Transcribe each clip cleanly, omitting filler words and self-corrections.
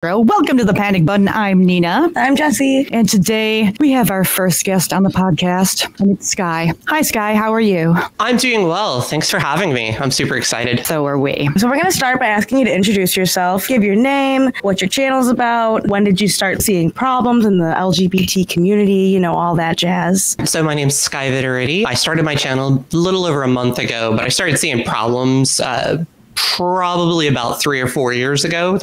Welcome to the Panic Button. I'm Nina. I'm Jessie. And today we have our first guest on the podcast, and it's Skye. Hi, Skye. How are you? I'm doing well. Thanks for having me. I'm super excited. So are we. So we're going to start by asking you to introduce yourself, give your name, what your channel's about, when did you start seeing problems in the LGBT community, all that jazz. So my name's Skye Vitiritti. I started my channel a little over a month ago, but I started seeing problems probably about 3 or 4 years ago,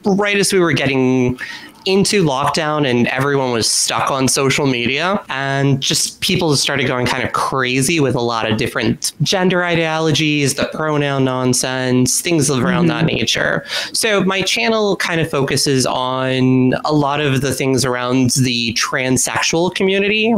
right as we were getting into lockdown and everyone was stuck on social media, and just people started going kind of crazy with a lot of different gender ideologies, the pronoun nonsense, things around that nature. So my channel kind of focuses on a lot of the things around the transsexual community.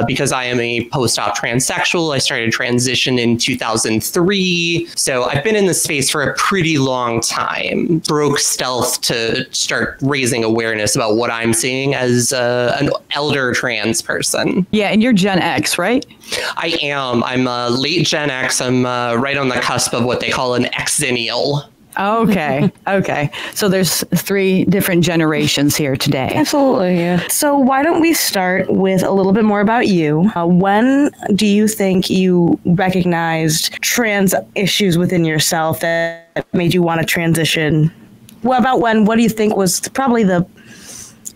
Because I am a post-op transsexual. I started transition in 2003. So I've been in this space for a pretty long time. Broke stealth to start raising awareness about what I'm seeing as an elder trans person. Yeah, and you're Gen X, right? I am. I'm a late Gen X. I'm right on the cusp of what they call an Xennial. Okay. Okay. So there's 3 different generations here today. Absolutely. Yeah. So why don't we start with a little bit more about you? When do you think you recognized trans issues within yourself that made you want to transition? What do you think was probably the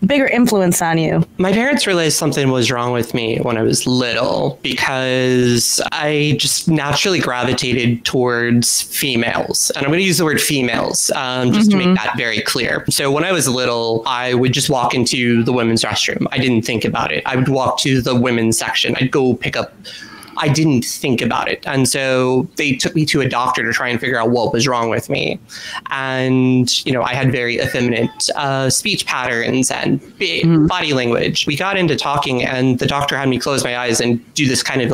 bigger influence on you? My parents realized something was wrong with me when I was little because I just naturally gravitated towards females. And I'm going to use the word females just to make that very clear. So when I was little, I would just walk into the women's restroom. I didn't think about it. I would walk to the women's section. I'd go pick up. I didn't think about it. And so they took me to a doctor to try and figure out what was wrong with me. And, I had very effeminate speech patterns and body language. We got into talking and the doctor had me close my eyes and do this kind of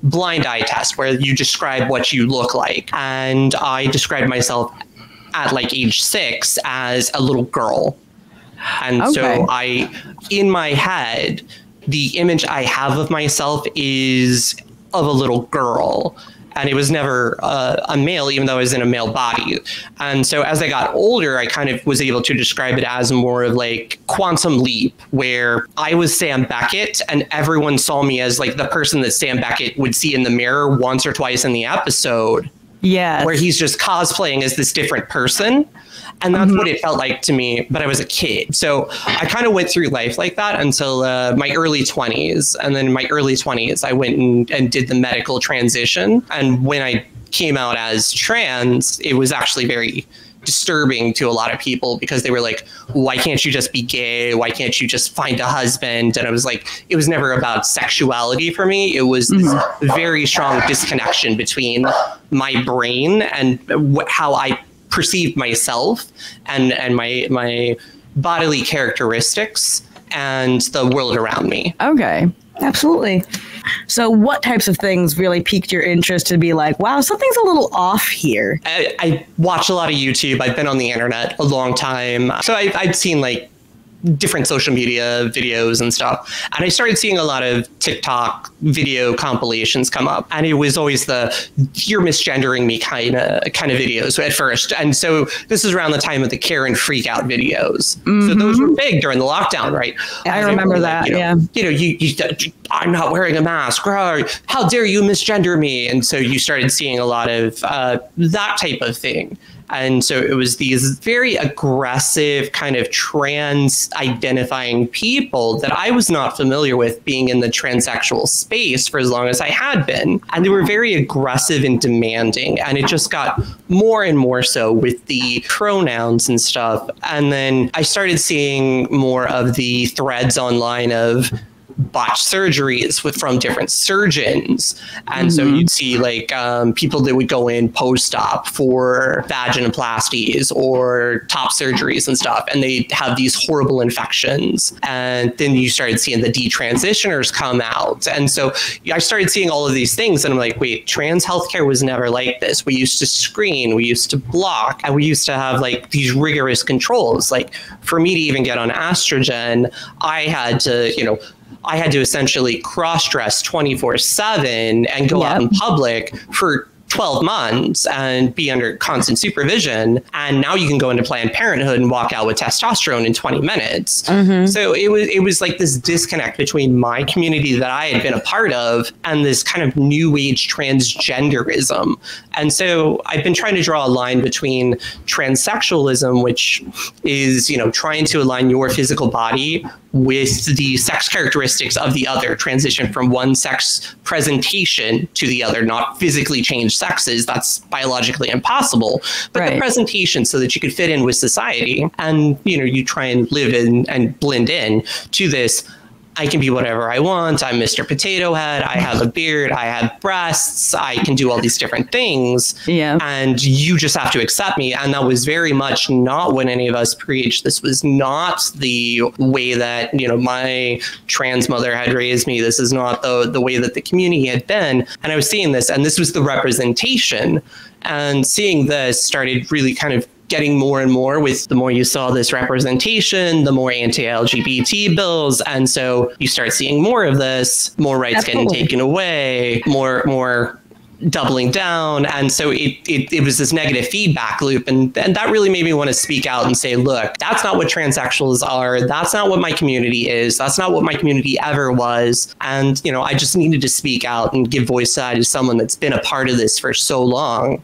blind eye test where you describe what you look like. And I described myself at age 6 as a little girl. And so in my head, the image I have of myself is of a little girl, and it was never a male, even though I was in a male body. And so as I got older, I kind of was able to describe it as more of quantum leap, where I was Sam Beckett and everyone saw me as the person that Sam Beckett would see in the mirror once or twice in the episode. Yeah, where he's just cosplaying as this different person. And that's what it felt like to me, but I was a kid. So I kind of went through life like that until my early 20s. And then in my early 20s, I went and did the medical transition. And when I came out as trans, it was actually very disturbing to a lot of people because they were like, why can't you just be gay? Why can't you just find a husband? And I was like, it was never about sexuality for me. It was this very strong disconnection between my brain and how I perceived myself and my bodily characteristics and the world around me. Okay. Absolutely. So what types of things really piqued your interest to be like, wow, something's a little off here? I watch a lot of YouTube. I've been on the internet a long time. So I'd seen different social media videos and stuff. And I started seeing a lot of TikTok video compilations come up. And it was always you're misgendering me kind of videos at first. And so this is around the time of the Karen freak out videos. So those were big during the lockdown, right? I remember that. I'm not wearing a mask. How dare you misgender me? And so you started seeing a lot of that type of thing. And so it was these very aggressive kind of trans identifying people that I was not familiar with being in the transsexual space for as long as I had been. And they were very aggressive and demanding. And it just got more and more so with the pronouns and stuff. And then I started seeing more of the threads online of botched surgeries from different surgeons. And so you'd see people that would go in post-op for vaginoplasties or top surgeries and stuff, and they have these horrible infections. And then you started seeing the detransitioners come out. And so I started seeing all of these things, and I'm like, wait, trans healthcare was never like this. We used to screen, we used to block, and we used to have these rigorous controls. For me to even get on estrogen, I had to, I had to essentially cross-dress 24/7 and go out in public for 12 months and be under constant supervision. And now you can go into Planned Parenthood and walk out with testosterone in 20 minutes. So it was like this disconnect between my community that I had been a part of and this kind of new age transgenderism. And so I've been trying to draw a line between transsexualism, which is, you know, trying to align your physical body with the sex characteristics of the other, transition from one sex presentation to the other, not physically change sexes. That's biologically impossible, but the presentation so that you could fit in with society. And, you know, you try and live in and blend in to this. I can be whatever I want. I'm Mr. Potato Head. I have a beard. I have breasts. I can do all these different things. Yeah. And you just have to accept me. And that was very much not what any of us preached. This was not the way that, you know, my trans mother had raised me. This is not the way that the community had been. And I was seeing this, and this was the representation. And seeing this started really kind of getting more and more with the more you saw this representation, the more anti-LGBT bills. And so you start seeing more of this, more rights getting taken away, more doubling down. And so it was this negative feedback loop. And that really made me want to speak out and say, look, that's not what transsexuals are. That's not what my community is. That's not what my community ever was. And, you know, I just needed to speak out and give voice to someone that's been a part of this for so long.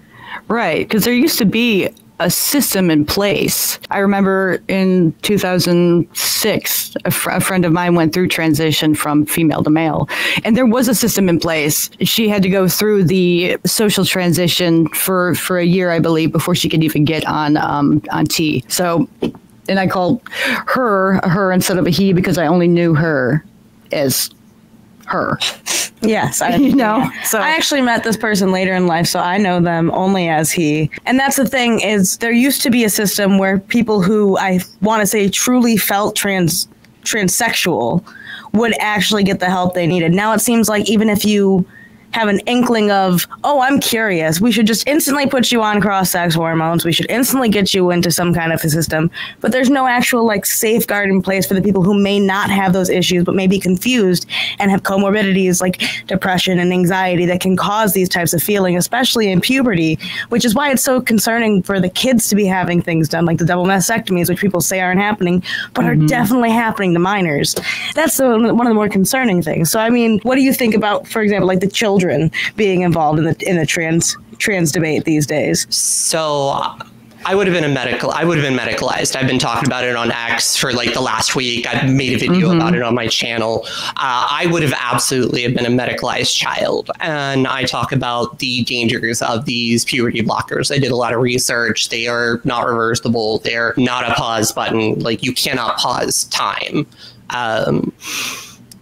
Right. Because there used to be a system in place. I remember in 2006, a friend of mine went through transition from female to male, and there was a system in place. She had to go through the social transition for a year, I believe, before she could even get on T. So, and I called her a her instead of a he because I only knew her as her. Yes, you know. So I actually met this person later in life, so I know them only as he. And that's the thing, is there used to be a system where people who I want to say truly felt transsexual would actually get the help they needed. Now it seems like even if you have an inkling of, oh, I'm curious, we should just instantly put you on cross-sex hormones. We should instantly get you into some kind of a system. But there's no actual like safeguard in place for the people who may not have those issues, but may be confused and have comorbidities like depression and anxiety that can cause these types of feeling, especially in puberty, which is why it's so concerning for the kids to be having things done like the double mastectomies, which people say aren't happening, but are definitely happening to minors. That's one of the more concerning things. So, I mean, what do you think about, for example, like the children being involved in the trans debate these days? So I would have been medicalized. I've been talking about it on X for like the last week. I've made a video about it on my channel. I would have absolutely have been a medicalized child. And I talk about the dangers of these puberty blockers. I did a lot of research. They are not reversible. They're not a pause button. Like, you cannot pause time.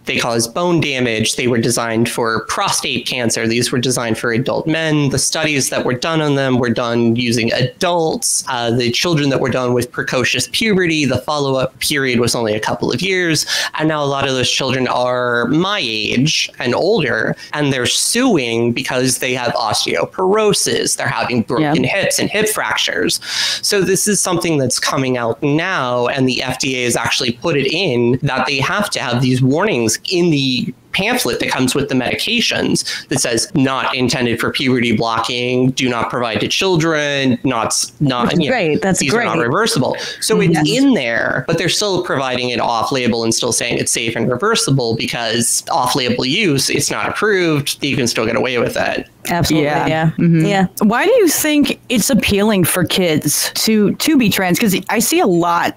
They cause bone damage. They were designed for prostate cancer. These were designed for adult men. The studies that were done on them were done using adults. The children that were done with precocious puberty, the follow-up period was only a couple of years. And now a lot of those children are my age and older, and they're suing because they have osteoporosis. They're having broken hips and hip fractures. So this is something that's coming out now, and the FDA has actually put it in that they have to have these warnings in the pamphlet that comes with the medications that says not intended for puberty blocking, do not provide to children, not great. That's these great. are not reversible. So it's in there, but they're still providing it off label and still saying it's safe and reversible because off label use, it's not approved. You can still get away with it. Absolutely. Yeah. Yeah. Why do you think it's appealing for kids to be trans? Because I see a lot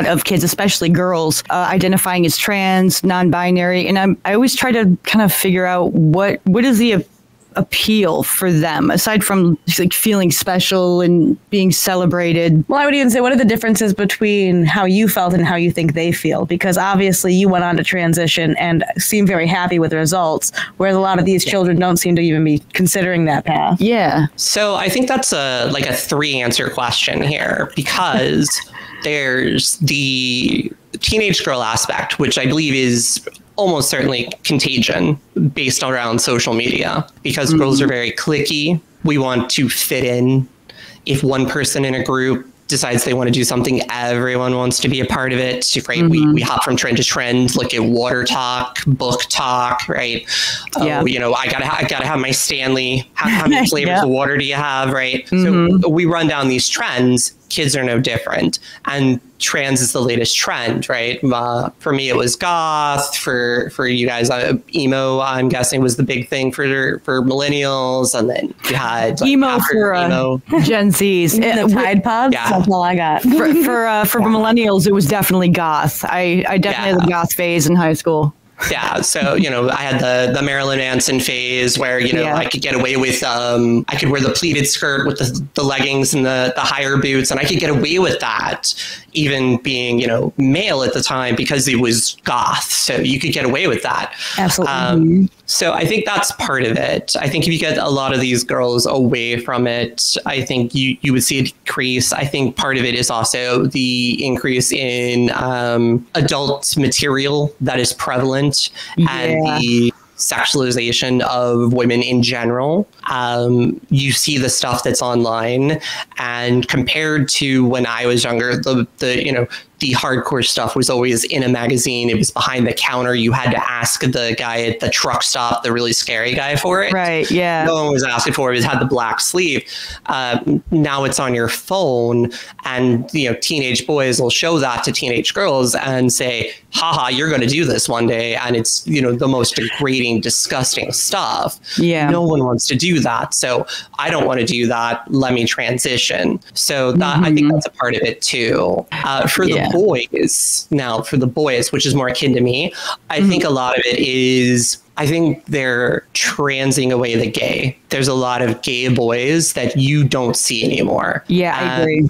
of kids, especially girls, identifying as trans, non-binary. And I always try to kind of figure out what is the appeal for them, aside from like feeling special and being celebrated. Well, I would even say, what are the differences between how you felt and how you think they feel? Because obviously you went on to transition and seem very happy with the results, whereas a lot of these children don't seem to even be considering that path. Yeah. So I think that's a 3-answer question here, because there's the teenage girl aspect, which I believe is almost certainly contagion based around social media, because girls are very cliquey. We want to fit in. If one person in a group decides they want to do something, everyone wants to be a part of it, right? We hop from trend to trend, look at water talk, book talk, right? You know, I gotta have my Stanley. How many flavors of water do you have, right? So we run down these trends. Kids are no different. And trans is the latest trend, right? For me, it was goth. For you guys, emo, I'm guessing, was the big thing for millennials. And then you had like, emo for Gen Z's. The Tide Pods, that's all I got. For millennials, it was definitely goth. I definitely had the goth phase in high school. Yeah, so you know, I had the Marilyn Manson phase where you know I could get away with I could wear the pleated skirt with the leggings and the higher boots, and I could get away with that, even being male at the time because it was goth. So you could get away with that. Absolutely. So I think that's part of it. I think if you get a lot of these girls away from it, I think you would see a decrease. I think part of it is also the increase in adult material that is prevalent and the sexualization of women in general. You see the stuff that's online, and compared to when I was younger, the hardcore stuff was always in a magazine. It was behind the counter. You had to ask the guy at the truck stop, the really scary guy, for it. Right, yeah. No one was asking for it. It had the black sleeve. Now it's on your phone, and teenage boys will show that to teenage girls and say, haha, you're going to do this one day. And it's, the most degrading, disgusting stuff. Yeah. No one wants to do that. So I don't want to do that. Let me transition. So that I think that's a part of it too. For the boys, which is more akin to me, I think a lot of it is, I think they're transing away the gay. There's a lot of gay boys that you don't see anymore. Yeah, I agree.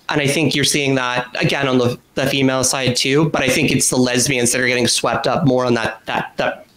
I think you're seeing that again on the female side too, but I think it's the lesbians that are getting swept up more on that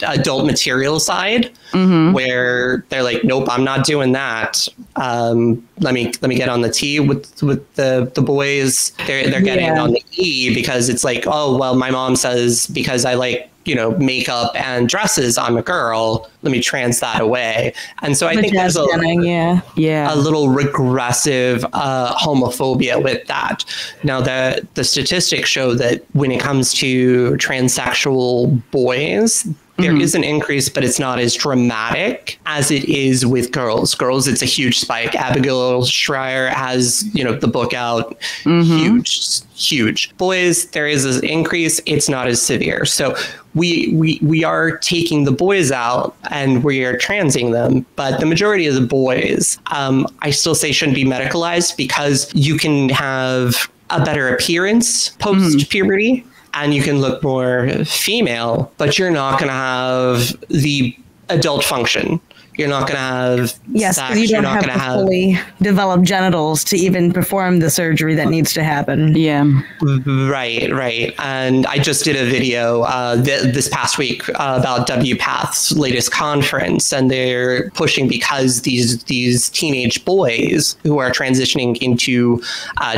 adult material side, where they're like, nope, I'm not doing that. Let me get on the T with the boys. They're getting on the E because it's like, oh, well, my mom says because I like, makeup and dresses, I'm a girl. Let me trans that away. And so I think there's a little regressive homophobia with that. Now, the statistics show that when it comes to transsexual boys, there is an increase, but it's not as dramatic as it is with girls. Girls, it's a huge spike. Abigail Schreier has, the book out. Huge. Boys, there is an increase. It's not as severe. So we are taking the boys out and we are transing them. But the majority of the boys, I still say shouldn't be medicalized because you can have a better appearance post-puberty. And you can look more female, but you're not going to have the adult function. You're not going to have sex. You don't have the fully developed genitals to even perform the surgery that needs to happen. Yeah. Right. And I just did a video this past week about WPATH's latest conference, and they're pushing because these teenage boys who are transitioning into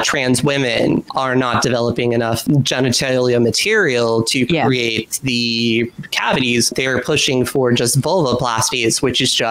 trans women are not developing enough genitalia material to create the cavities. They're pushing for just vulvoplasties, which is just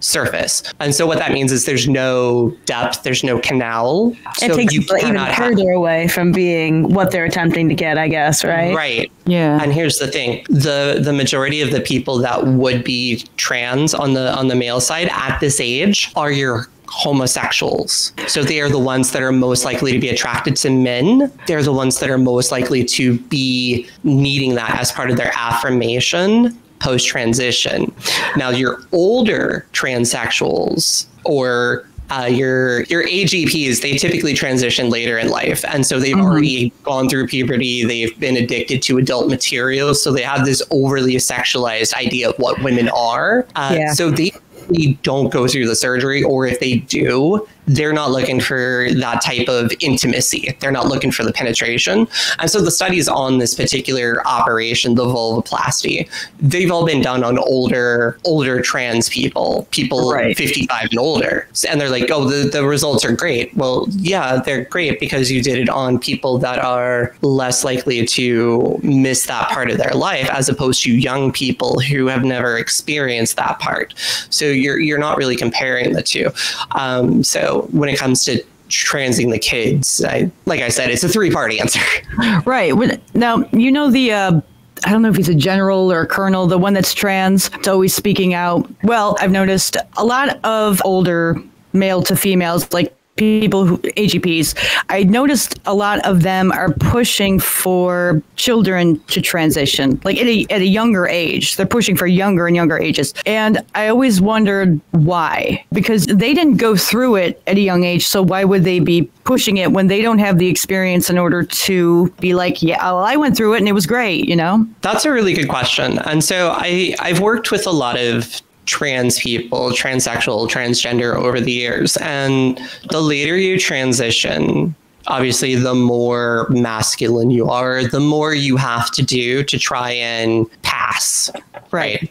surface. And so what that means is there's no depth, there's no canal. It takes even further away from being what they're attempting to get, I guess, right? Right. Yeah. And here's the thing. The majority of the people that would be trans on the male side at this age are your homosexuals. So they are the ones that are most likely to be attracted to men. They're the ones that are most likely to be needing that as part of their affirmation post-transition. Now, your older transsexuals or your AGPs, they typically transition later in life. And so they've already gone through puberty. They've been addicted to adult material. So they have this overly sexualized idea of what women are. So they don't go through the surgery, or if they do, they're not looking for that type of intimacy. They're not looking for the penetration. And so the studies on this particular operation, the vulvoplasty, they've all been done on older trans people 55 and older. And they're like, oh, the results are great. Well, yeah, they're great because you did it on people that are less likely to miss that part of their life, as opposed to young people who have never experienced that part. So you're not really comparing the two. So when it comes to transing the kids. Like I said, it's a 3-part answer. Right. Now, you know, I don't know if he's a general or a colonel, the one that's trans, it's always speaking out. Well, I've noticed a lot of older male to females, like people who AGPs, I noticed a lot of them are pushing for children to transition, like at a younger age. They're pushing for younger and younger ages. And I always wondered why, because they didn't go through it at a young age. So why would they be pushing it when they don't have the experience in order to be like, yeah, well, I went through it and it was great, you know? That's a really good question. And so I've worked with a lot of trans people, transsexual, transgender over the years. And the later you transition, obviously, the more masculine you are, the more you have to do to try and pass, right?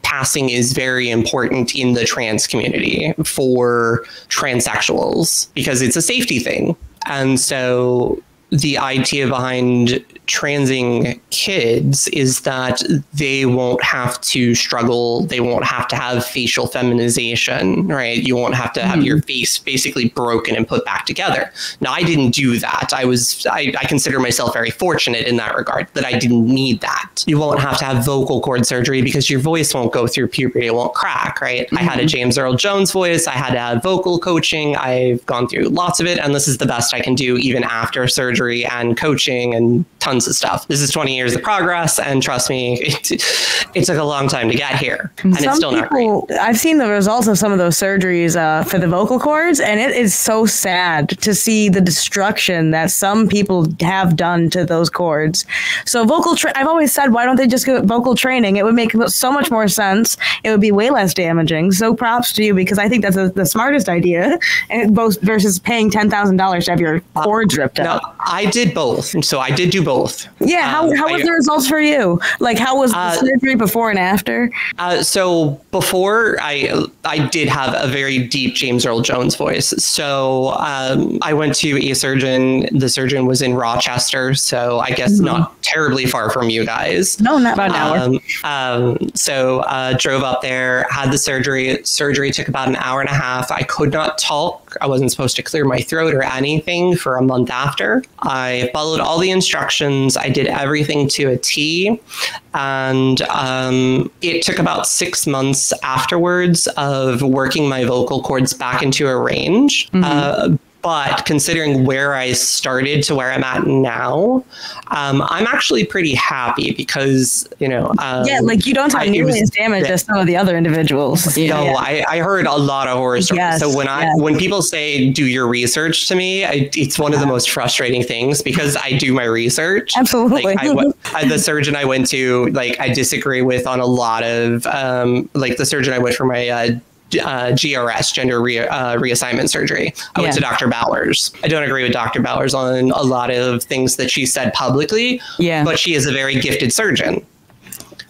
Passing is very important in the trans community for transsexuals because it's a safety thing. And so the idea behind transing kids is that they won't have to struggle. They won't have to have facial feminization, right? You won't have to have your face basically broken and put back together. Now, I didn't do that. I consider myself very fortunate in that regard that I didn't need that. You won't have to have vocal cord surgery because your voice won't go through puberty. It won't crack, right? I had a James Earl Jones voice. I had to have vocal coaching. I've gone through lots of it. And this is the best I can do even after surgery and coaching and tons of stuff. This is 20 years of progress, and trust me, it took a long time to get here, and it's still not great. I've seen the results of some of those surgeries for the vocal cords, and it is so sad to see the destruction that some people have done to those cords. So I've always said, why don't they just get vocal training? It would make so much more sense. It would be way less damaging. So props to you, because I think that's the smartest idea, and both versus paying $10,000 to have your cords ripped out. No, I did both. So I did do both. Yeah, how was the results for you? Like, how was the surgery before and after? So before, I did have a very deep James Earl Jones voice. So I went to a surgeon. The surgeon was in Rochester, so I guess not terribly far from you guys. No, not about an hour. So drove up there, had the surgery. Surgery took about an hour and a half. I could not talk. I wasn't supposed to clear my throat or anything for a month after. I followed all the instructions. I did everything to a T. And it took about 6 months afterwards of working my vocal cords back into a range. But considering where I started to where I'm at now, I'm actually pretty happy because, you know... like you don't have nearly as damage as some of the other individuals. I heard a lot of horror stories. Yes, so when people say, do your research to me, it's one of the most frustrating things because I do my research. Absolutely. Like the surgeon I went to, like, I disagree with on a lot of, like the surgeon I went for my... GRS, gender reassignment surgery. I went to Dr. Bowers. I don't agree with Dr. Bowers on a lot of things that she said publicly, but she is a very gifted surgeon.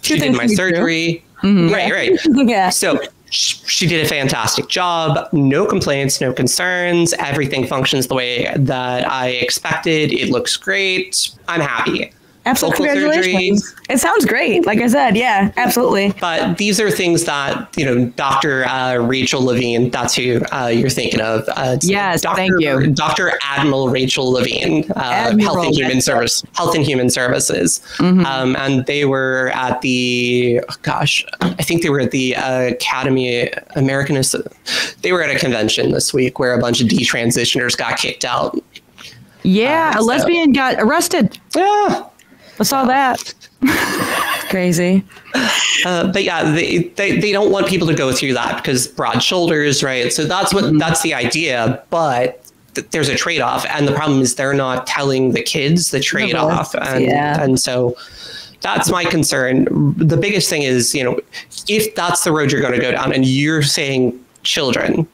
She did my surgery. Right. Yeah. So she did a fantastic job. No complaints, no concerns. Everything functions the way that I expected. It looks great. I'm happy. Absolutely. Congratulations. Surgery. It sounds great. Like I said, yeah, absolutely. But these are things that, you know, Dr. Rachel Levine, that's who you're thinking of. Yes, thank you. Dr. Admiral Rachel Levine, Health and Human Services. And they were at the, I think they were at the Academy American. They were at a convention this week where a bunch of detransitioners got kicked out. Yeah, a lesbian got arrested. Yeah. I saw that. Crazy. But yeah, they don't want people to go through that because broad shoulders, right? So that's the idea. But there's a trade-off. And the problem is they're not telling the kids the trade-off. And so that's my concern. The biggest thing is, you know, if that's the road you're going to go down and you're saying children.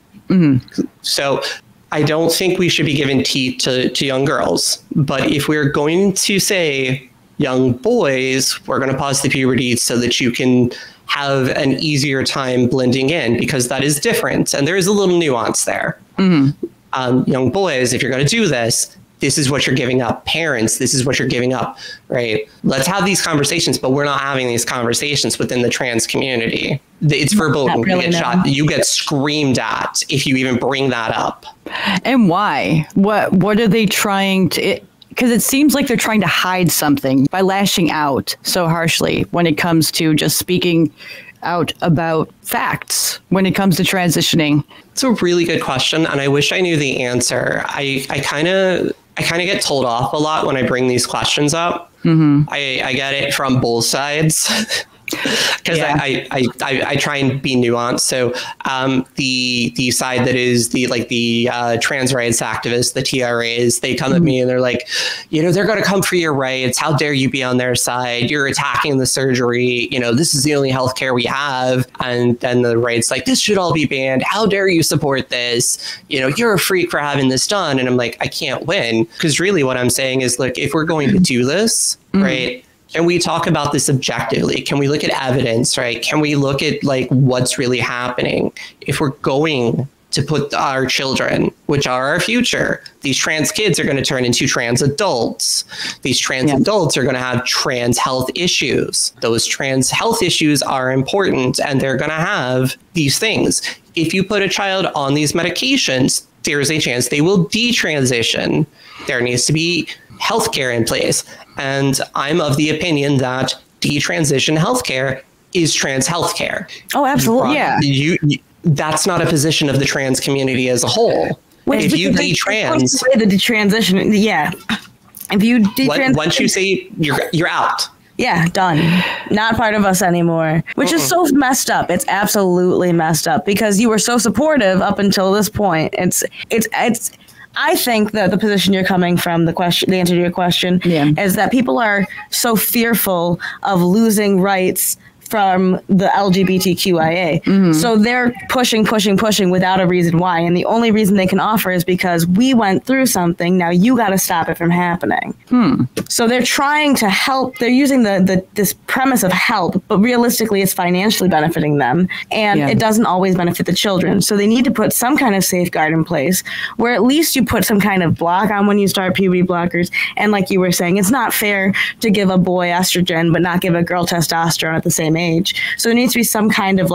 So I don't think we should be giving teeth to young girls. But if we're going to say young boys, we're going to pause the puberty so that you can have an easier time blending in, because that is different. And there is a little nuance there. Young boys, if you're going to do this, this is what you're giving up. Parents, this is what you're giving up, right? Let's have these conversations, but we're not having these conversations within the trans community. It's verboten. Really, you get shot. You get screamed at if you even bring that up. And why? What are they trying to... Because it seems like they're trying to hide something by lashing out so harshly when it comes to just speaking out about facts when it comes to transitioning. It's a really good question, and I wish I knew the answer. I kind of get told off a lot when I bring these questions up. Mm-hmm. I get it from both sides. Because I try and be nuanced. So the side that is the trans rights activists, the TRAs, they come at me and they're like, they're going to come for your rights. How dare you be on their side? You're attacking the surgery. This is the only healthcare we have. And then the rights like, this should all be banned. How dare you support this? You're a freak for having this done. And I'm like, I can't win. Because really what I'm saying is, look, if we're going to do this, right, can we talk about this objectively? Can we look at evidence, right? Can we look at what's really happening? If we're going to put our children, which are our future, these trans kids are going to turn into trans adults. These trans adults are going to have trans health issues. Those trans health issues are important, and they're going to have these things. If you put a child on these medications, there's a chance they will detransition. There needs to be healthcare in place. And I'm of the opinion that detransition healthcare is trans healthcare. Oh, absolutely. That's not a position of the trans community as a whole. If you detrans, the detransition, if you detransition, once you say you're out. Yeah, done. Not part of us anymore, which is so messed up. It's absolutely messed up because you were so supportive up until this point. It's. I think that the position you're coming from, the answer to your question, is that people are so fearful of losing rights from the LGBTQIA. Mm-hmm. So they're pushing without a reason why. And the only reason they can offer is because we went through something. Now you got to stop it from happening. So they're trying to help. They're using this premise of help, but realistically it's financially benefiting them. And it doesn't always benefit the children. So they need to put some kind of safeguard in place where at least you put some kind of block on when you start puberty blockers. And like you were saying, it's not fair to give a boy estrogen, but not give a girl testosterone at the same age. So there needs to be some kind of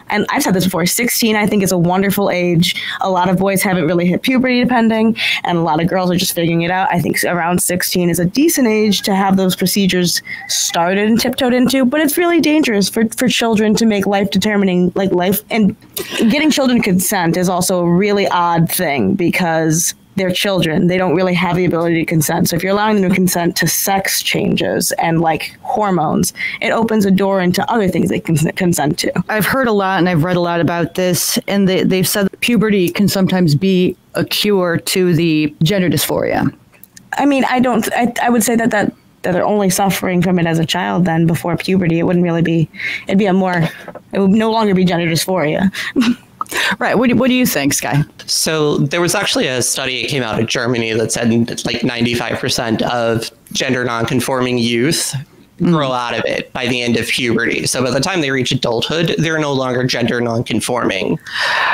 and I've said this before, 16 I think is a wonderful age. A lot of boys haven't really hit puberty depending, and a lot of girls are just figuring it out. I think around 16 is a decent age to have those procedures started and tiptoed into, but it's really dangerous for children to make life determining life, and getting children consent is also a really odd thing because they're children. They don't really have the ability to consent. So if you're allowing them to consent to sex changes and hormones, it opens a door into other things they can consent to. I've heard a lot and I've read a lot about this, and they've said that puberty can sometimes be a cure to the gender dysphoria. I mean, I would say that they're only suffering from it as a child then before puberty. It wouldn't really be, it would no longer be gender dysphoria. Right. What do you think, Skye? So there was actually a study that came out of Germany that said 95% of gender nonconforming youth grow out of it by the end of puberty. So by the time they reach adulthood, they're no longer gender nonconforming.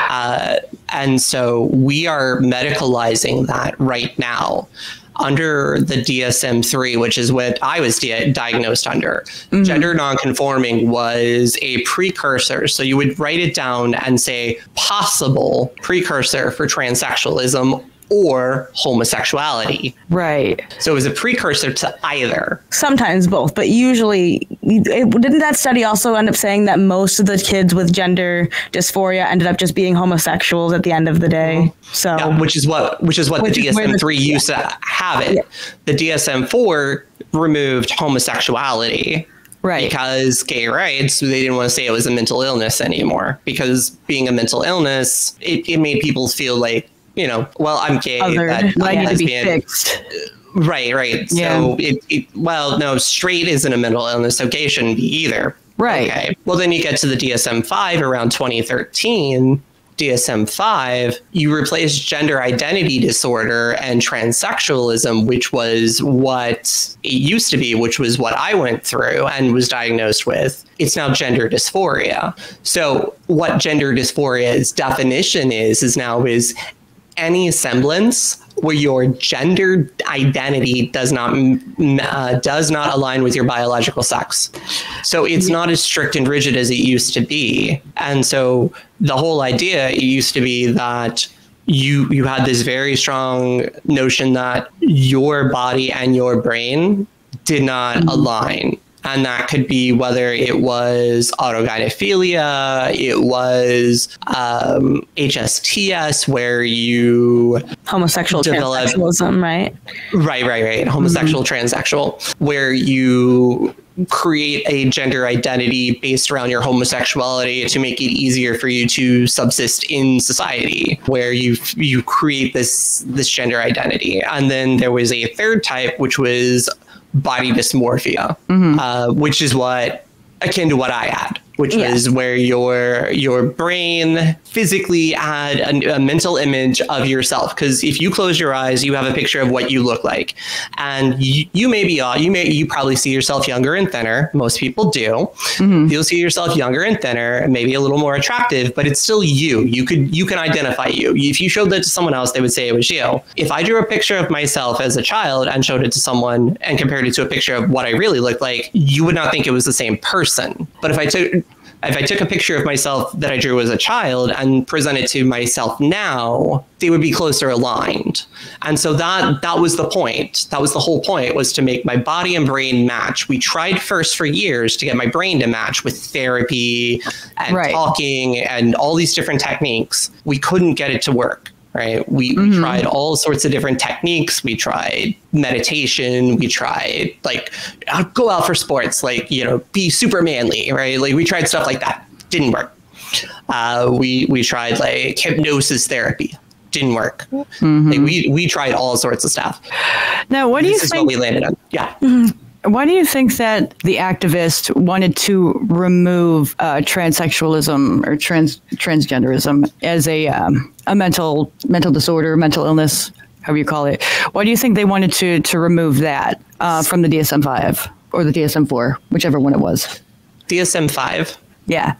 And so we are medicalizing that right now. Under the DSM-3, which is what I was diagnosed under, gender nonconforming was a precursor. So you would write it down and say possible precursor for transsexualism or homosexuality. Right. So it was a precursor to either. Sometimes both, but usually, didn't that study also end up saying that most of the kids with gender dysphoria ended up just being homosexuals at the end of the day? So which is what the DSM-3 used to have it. Yeah. The DSM-4 removed homosexuality. Right. Because gay rights, they didn't want to say it was a mental illness anymore, because being a mental illness, it made people feel like, well, I'm gay. I need to be fixed. Right. Yeah. So no, straight isn't a mental illness, so gay shouldn't be either. Right. Okay. Well, then you get to the DSM-5 around 2013. DSM-5, you replace gender identity disorder and transsexualism, which was what it used to be, which was what I went through and was diagnosed with. It's now gender dysphoria. So what gender dysphoria's definition is any semblance where your gender identity does not align with your biological sex. So it's not as strict and rigid as it used to be. And so the whole idea, it used to be that you had this very strong notion that your body and your brain did not align. And that could be whether it was autogynephilia, it was HSTS, where you homosexual transsexualism, right? Right. Homosexual, transsexual, where you create a gender identity based around your homosexuality to make it easier for you to subsist in society, where you create this gender identity. And then there was a third type, which was body dysmorphia, which is akin to what I had, which was where your brain physically had a mental image of yourself. Because if you close your eyes, you have a picture of what you look like, and you probably see yourself younger and thinner. Most people do. You'll see yourself younger and thinner, maybe a little more attractive, but it's still you. You can identify you. If you showed that to someone else, they would say it was you. If I drew a picture of myself as a child and showed it to someone and compared it to a picture of what I really looked like, you would not think it was the same person. But if I took a picture of myself that I drew as a child and presented to myself now, they would be closer aligned. And so that was the point. That was the whole point, was to make my body and brain match. We tried first for years to get my brain to match with therapy and talking and all these different techniques. We couldn't get it to work. Right. We tried all sorts of different techniques. We tried meditation. We tried go out for sports, be super manly. Right. Like we tried stuff like that. Didn't work. We tried hypnosis therapy. Didn't work. We tried all sorts of stuff. Now, what do you think? This is what we landed on. Yeah. Why do you think that the activist wanted to remove transsexualism or transgenderism as a mental disorder, mental illness, however you call it? Why do you think they wanted to remove that from the DSM-5 or the DSM-4, whichever one it was? DSM-5? Yeah.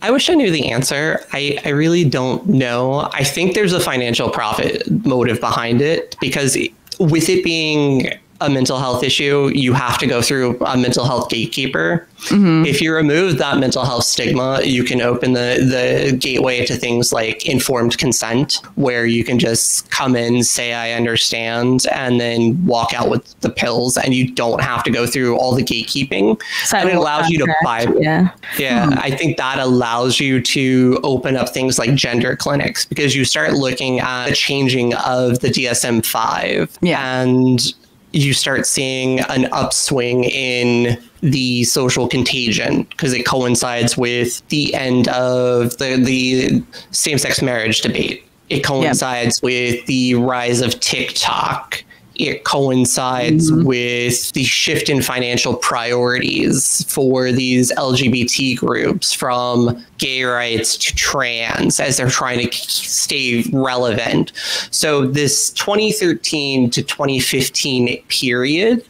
I wish I knew the answer. I really don't know. I think there's a financial profit motive behind it, because with it being a mental health issue, you have to go through a mental health gatekeeper. If you remove that mental health stigma, you can open the gateway to things like informed consent, where you can just come in, say, I understand, and then walk out with the pills, and you don't have to go through all the gatekeeping. And it allows you to buy. I think that allows you to open up things like gender clinics, because you start looking at the changing of the DSM-5 and you start seeing an upswing in the social contagion, because it coincides with the end of the same-sex marriage debate. It coincides with the rise of TikTok. It coincides with the shift in financial priorities for these LGBT groups, from gay rights to trans, as they're trying to stay relevant. So this 2013 to 2015 period,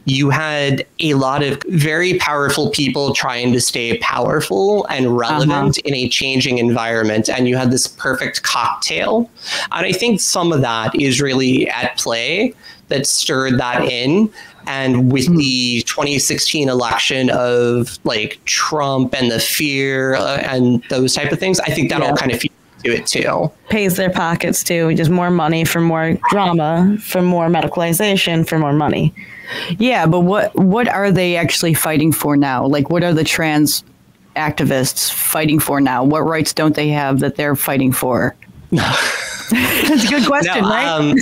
you had a lot of very powerful people trying to stay powerful and relevant in a changing environment. And you had this perfect cocktail. And I think some of that is really at play that stirred that in. And with the 2016 election of Trump and the fear and those type of things, I think that all kind of feeds into it too. Pays their pockets too. Just more money for more drama, for more medicalization, for more money. Yeah, but what are they actually fighting for now? What are the trans activists fighting for now? What rights don't they have that they're fighting for? That's a good question, right?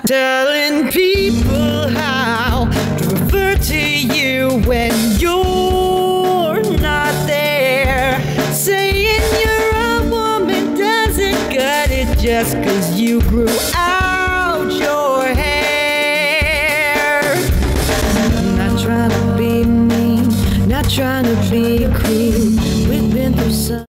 Telling people how to refer to you when you're not there. Saying you're a woman doesn't cut it just 'cause you grew out your hair. I'm not trying to be mean, not trying to be a queen. We've been through some